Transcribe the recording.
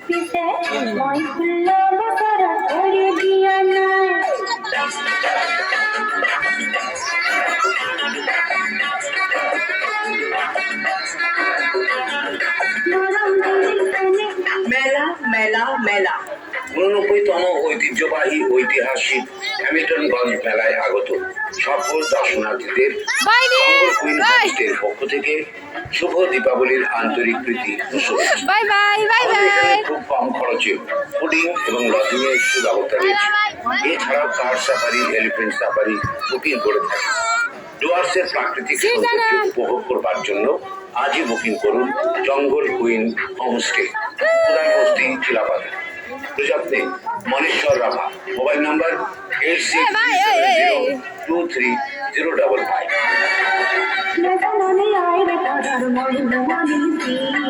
পিছে মই ফুল্ল বতৰত কৰি দিয়া নাই মেলা মেলা মেলা 89তম ঐতিহ্যবাহী ঐতিহাসিক হ্যামিল্টনগঞ্জ মেলায় আগত সকল দর্শনার্থীদের কুইনের পক্ষ থেকে শুভ দীপাবলির আন্তরিক প্রীতি খুব কম খরচে ফুডিং এবং লজিং এর সুব্যবস্থা রয়েছে। এছাড়াও কার সাফারি, এলিফ্যান্ট সাফারি বুকিং করে থাকে। ডুয়ার্সের প্রাকৃতিক সৌন্দর্য উপভোগ করবার জন্য আজই বুকিং করুন Jungle Queen homestay, Udaybasti, Chilapata. প্রযত্নে মনেশ্বর রাভা। Mobile number 8630230555।